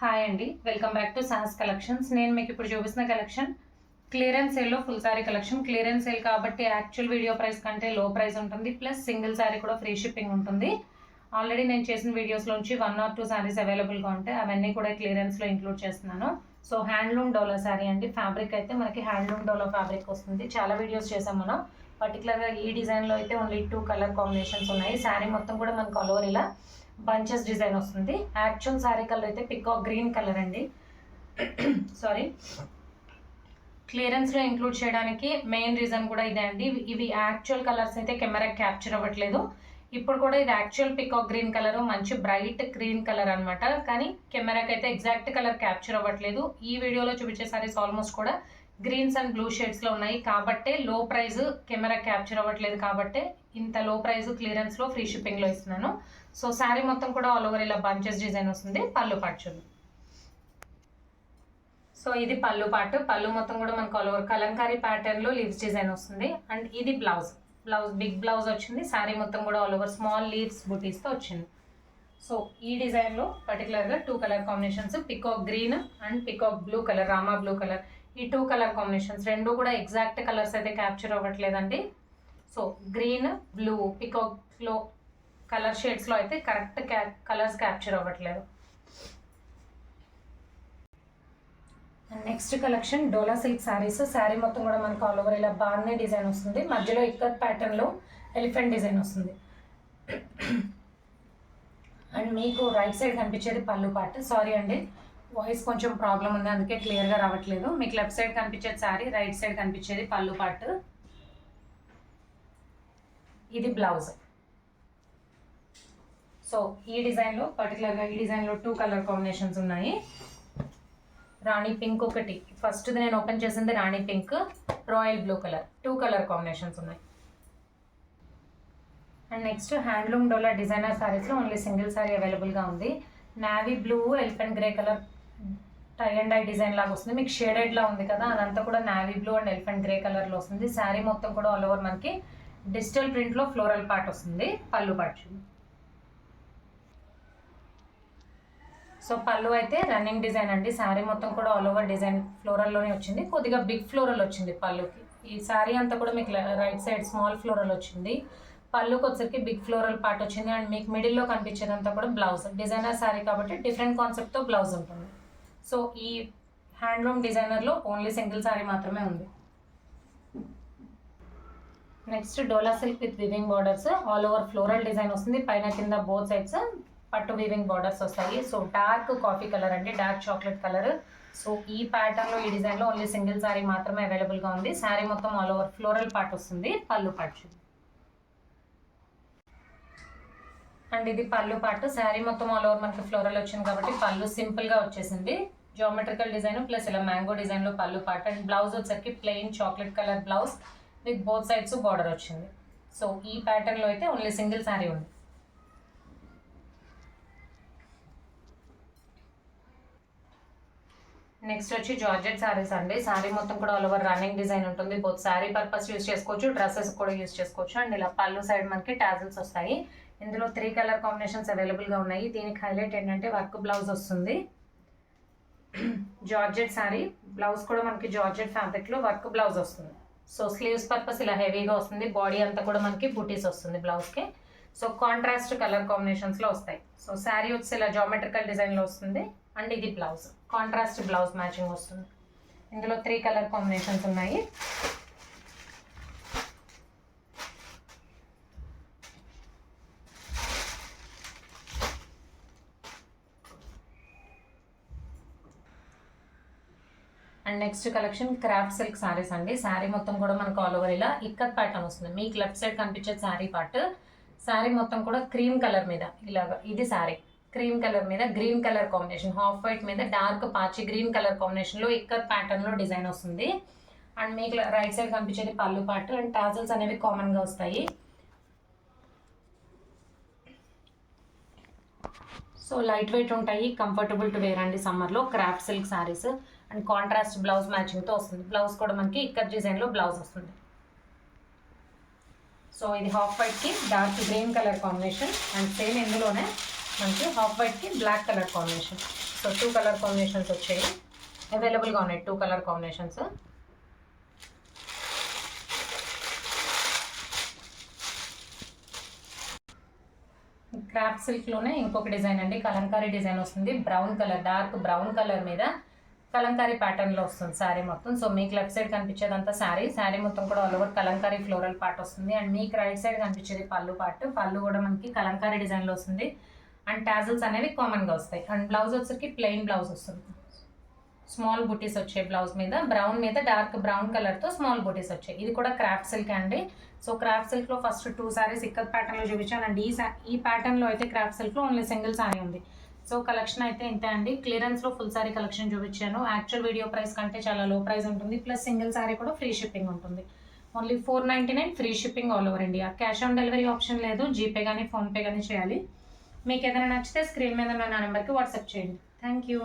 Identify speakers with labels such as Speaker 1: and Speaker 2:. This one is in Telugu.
Speaker 1: హాయ్ అండి, welcome back to sauce collections. నేను మీకు ఇప్పుడు చూపిస్తున్న కలెక్షన్ క్లియరెన్స్ సేల్లో full sari collection. Clearance sale కాబట్టి యాక్చువల్ వీడియో ప్రైస్ కంటే లో ప్రైస్ ఉంటుంది, ప్లస్ సింగిల్ సారీ కూడా ఫ్రీ షిప్పింగ్ ఉంటుంది. ఆల్రెడీ నేను చేసిన వీడియోస్లోంచి 1 or 2 సారీస్ అవైలబుల్గా ఉంటాయి, అవన్నీ కూడా క్లియరెన్స్లో ఇంక్లూడ్ చేస్తున్నాను. సో హ్యాండ్లూమ్ డోలా సారీ అండి. ఫ్యాబ్రిక్ అయితే మనకి హ్యాండ్లూమ్ డోలా ఫ్యాబ్రిక్ వస్తుంది. చాలా వీడియోస్ చేసాం మనం. పర్టికులర్గా ఈ డిజైన్లో అయితే ఓన్లీ 2 కలర్ కాంబినేషన్స్ ఉన్నాయి. శారీ మొత్తం కూడా మనకు ఆల్ ఓవర్ ఇలా బంచెస్ డిజైన్ వస్తుంది. యాక్చువల్ శారీ కలర్ అయితే పికాక్ గ్రీన్ కలర్ అండి. సారీ, క్లియరెన్స్లో ఇంక్లూడ్ చేయడానికి మెయిన్ రీజన్ కూడా ఇదే అండి. ఇవి యాక్చువల్ కలర్స్ అయితే కెమెరా క్యాప్చర్ అవ్వట్లేదు. ఇప్పుడు కూడా ఇది యాక్చువల్ పికాక్ గ్రీన్ కలర్, మంచి బ్రైట్ గ్రీన్ కలర్ అనమాట. కానీ కెమెరాకి అయితే ఎగ్జాక్ట్ కలర్ క్యాప్చర్ అవ్వట్లేదు. ఈ వీడియోలో చూపించే సారీస్ ఆల్మోస్ట్ కూడా గ్రీన్స్ అండ్ బ్లూ షేడ్స్లో ఉన్నాయి కాబట్టే లో ప్రైస్, కెమెరా క్యాప్చర్ అవ్వట్లేదు కాబట్టే ఇంత లో ప్రైస్ క్లియరెన్స్లో ఫ్రీ షిప్పింగ్లో ఇస్తున్నాను. సో శారీ మొత్తం కూడా ఆల్ ఓవర్ ఇలా బంచెస్ డిజైన్ వస్తుంది. పళ్ళు పాటు చూద్దాం. సో ఇది పళ్ళు పాటు. పళ్ళు మొత్తం కూడా మనకు ఆల్ ఓవర్ కలంకారీ ప్యాటర్న్లో లీవ్స్ డిజైన్ వస్తుంది. అండ్ ఇది బ్లౌజ్ బిగ్ బ్లౌజ్ వచ్చింది. శారీ మొత్తం కూడా ఆల్ ఓవర్ స్మాల్ లీవ్స్ బుటీస్తో వచ్చింది. సో ఈ డిజైన్లో పర్టికులర్గా 2 colour combinations, peacock green and peacock blue colour, Rama blue colour. ఈ 2 కలర్ కాంబినేషన్స్ రెండు కూడా ఎగ్జాక్ట్ కలర్స్ అయితే క్యాప్చర్ అవ్వట్లేదండి. సో గ్రీన్ బ్లూ పికాక్లో కలర్ షేడ్స్లో అయితే కరెక్ట్ కలర్స్ క్యాప్చర్ అవ్వట్లేదు. Next collection Dola silk saris. Sari మొత్తం కూడా మనకు ఆల్ ఓవర్ ఇలా బార్నే డిజైన్ వస్తుంది. మధ్యలో ఇక్కత్ ప్యాటర్న్లో ఎలిఫెంట్ డిజైన్ వస్తుంది. అండ్ మీకు రైట్ సైడ్ కనిపించేది పళ్ళు పార్ట్. సారీ అండి, వాయిస్ కొంచెం ప్రాబ్లం ఉంది, అందుకే క్లియర్గా రావట్లేదు. మీకు లెఫ్ట్ సైడ్ కనిపించేది శారీ, రైట్ సైడ్ కనిపించేది పళ్ళు పార్ట్. ఇది బ్లౌజ్. సో ఈ డిజైన్లో పర్టికులర్గా ఈ డిజైన్లో 2 కలర్ కాంబినేషన్స్ ఉన్నాయి. రాణి పింక్ ఒకటి, ఫస్ట్ నేను ఓపెన్ చేసింది రాణి pink, royal blue colour. 2 colour combinations ఉన్నాయి. And next handloom Dola designer శారీస్లో ఓన్లీ సింగిల్ శారీ అవైలబుల్గా ఉంది. Navy blue elephant grey colour tie and dye design లాగా వస్తుంది. మీకు షేడెడ్లా ఉంది కదా, అదంతా కూడా navy blue and elephant grey కలర్లో వస్తుంది. శారీ మొత్తం కూడా ఆల్ ఓవర్ మనకి డిజిటల్ ప్రింట్లో ఫ్లోరల్ పార్ట్ వస్తుంది. పళ్ళు పార్ట్. సో పళ్ళు అయితే రన్నింగ్ డిజైన్ అండి. శారీ మొత్తం కూడా ఆల్ ఓవర్ డిజైన్ ఫ్లోరల్లోనే వచ్చింది. కొద్దిగా బిగ్ ఫ్లోరల్ వచ్చింది పళ్ళుకి. ఈ శారీ అంతా కూడా మీకు రైట్ సైడ్ స్మాల్ ఫ్లోరల్ వచ్చింది. పళ్ళుకి వచ్చరికి బిగ్ ఫ్లోరల్ పార్ట్ వచ్చింది. అండ్ మీకు మిడిల్లో కనిపించేదంతా కూడా బ్లౌజ్. డిజైనర్ శారీ కాబట్టి డిఫరెంట్ కాన్సెప్ట్తో బ్లౌజ్ ఉంటుంది. సో ఈ హ్యాండ్లూమ్ డిజైనర్లో ఓన్లీ సింగిల్ శారీ మాత్రమే ఉంది. Next dola silk with weaving borders, all over floral design వస్తుంది. పైన కింద బోత్ సైడ్స్ పట్టు వీవింగ్ బార్డర్స్ వస్తాయి. సో డార్క్ కాఫీ కలర్ అంటే డార్క్ చాక్లెట్ కలర్. సో ఈ ప్యాటర్న్లో ఈ డిజైన్లో ఓన్లీ సింగిల్ శారీ మాత్రమే అవైలబుల్గా ఉంది. శారీ మొత్తం ఆల్ ఓవర్ ఫ్లోరల్ పార్ట్ వస్తుంది. పళ్ళు పార్ట్. అండ్ ఇది పళ్ళు పార్ట్. శారీ మొత్తం ఆల్ ఓవర్ మనకి ఫ్లోరల్ వచ్చింది కాబట్టి పళ్ళు సింపుల్గా వచ్చేసింది. జామెట్రికల్ డిజైన్ ప్లస్ ఇలా మ్యాంగో డిజైన్లో పళ్ళు పార్ట్. అండ్ బ్లౌజ్ వచ్చరికి plain chocolate colour blouse with both sides border వచ్చింది. సో ఈ ప్యాటర్న్లో అయితే ఓన్లీ సింగిల్ శారీ ఉంది. నెక్స్ట్ వచ్చి జార్జెట్ శారీస్ అండి. శారీ మొత్తం కూడా ఆల్ ఓవర్ రన్నింగ్ డిజైన్ ఉంటుంది. బోత్ శారీ పర్పస్ యూస్ చేసుకోవచ్చు, డ్రెస్సెస్ కూడా యూస్ చేసుకోవచ్చు. అండ్ ఇలా పళ్ళు సైడ్ మనకి టాజిల్స్ వస్తాయి. ఇందులో 3 కలర్ కాంబినేషన్స్ అవైలబుల్గా ఉన్నాయి. దీనికి హైలైట్ ఏంటంటే వర్క్ బ్లౌజ్ వస్తుంది. జార్జెట్ శారీ బ్లౌజ్ కూడా మనకి జార్జెట్ ఫ్యాబ్రిక్లో వర్క్ బ్లౌజ్ వస్తుంది. సో స్లీవ్స్ పర్పస్ ఇలా హెవీగా వస్తుంది. బాడీ అంతా కూడా మనకి బూటీస్ వస్తుంది బ్లౌజ్కి. సో కాంట్రాస్ట్ కలర్ కాంబినేషన్స్లో వస్తాయి. సో శారీ వచ్చి ఇలా జామెట్రికల్ డిజైన్లో వస్తుంది. అండ్ ఇది బ్లౌజ్, కాంట్రాస్ట్ బ్లౌజ్ మ్యాచింగ్ వస్తుంది. ఇందులో 3 కలర్ కాంబినేషన్స్ ఉన్నాయి. And next collection craft silk saris అండి. శారీ మొత్తం కూడా మనకు ఆల్ ఓవర్ ఇలా ఇక్కత్ ప్యాటర్న్ వస్తుంది. మీకు లెఫ్ట్ సైడ్ కనిపించే శారీ పార్ట్. శారీ మొత్తం కూడా క్రీమ్ కలర్ మీద ఇలాగా, ఇది శారీ క్రీమ్ కలర్ మీద green colour combination, half white మీద డార్క్ పాచి గ్రీన్ కలర్ కాంబినేషన్లో ఇక్కత్ ప్యాటర్న్లో డిజైన్ వస్తుంది. అండ్ మీకు రైట్ సైడ్ కనిపించేది పళ్ళు పార్ట్. అండ్ టాజల్స్ అనేవి కామన్గా వస్తాయి. సో లైట్ వెయిట్ ఉంటాయి, కంఫర్టబుల్ టు వేర్ అండి సమ్మర్లో. Craft silk saris and contrast blouse మ్యాచింగ్తో వస్తుంది. బ్లౌజ్ కూడా మనకి ఇక్కత్ డిజైన్లో బ్లౌజ్ వస్తుంది. సో ఇది హాఫ్ వైట్కి dark green colour combination. And same ఇందులోనే మనకి హాఫ్ వైట్కి black colour combination. So 2 colour combinations వచ్చాయి, అవైలబుల్గా ఉన్నాయి 2 కలర్ కాంబినేషన్స్. క్రాఫ్ట్ సిల్క్లోనే ఇంకొక డిజైన్ అండి, కలంకారీ డిజైన్ వస్తుంది. Brown colour, dark brown colour మీద కలంకారీ ప్యాటర్న్లో వస్తుంది శారీ మొత్తం. సో మీకు లెఫ్ట్ సైడ్ కనిపించేదంతా శారీ మొత్తం కూడా all over Kalamkari floral part వస్తుంది. అండ్ మీకు రైట్ సైడ్ కనిపించేది పళ్ళు పార్ట్. పళ్ళు కూడా మనకి కలంకారీ డిజైన్లో వస్తుంది. అండ్ టాజిల్స్ అనేవి కామన్గా వస్తాయి. అండ్ బ్లౌజ్ వచ్చరికి ప్లెయిన్ బ్లౌజ్ వస్తుంది. స్మాల్ బుటీస్ వచ్చాయి బ్లౌజ్ మీద, బ్రౌన్ మీద డార్క్ బ్రౌన్ కలర్తో స్మాల్ బుటీస్ వచ్చాయి. ఇది కూడా క్రాఫ్ట్ సిల్క్ అండి. సో క్రాఫ్ట్ సిల్క్లో ఫస్ట్ 2 సారీస్ ఇక్కత్ ప్యాటర్న్లో చూపించాను. అండ్ ఈ ప్యాటర్న్లో అయితే క్రాఫ్ట్ సిల్క్లో ఓన్లీ సింగిల్ సారీ ఉంది. సో కలెక్షన్ అయితే ఇంతే అండి. క్లియరెన్స్లో ఫుల్ సారీ కలెక్షన్ చూపించాను. యాక్చువల్ వీడియో ప్రైస్ కంటే చాలా లో ప్రైస్ ఉంటుంది. ప్లస్ సింగిల్ సారీ కూడా ఫ్రీ షిప్పింగ్ ఉంటుంది. Only 499 free shipping all over India. Cash on delivery option లేదు. జీపే కానీ ఫోన్పే కానీ చేయాలి. మీకు ఏదైనా నచ్చితే స్క్రీన్ మీద ఉన్న నా నెంబర్కి వాట్సాప్ చేయండి. Thank you.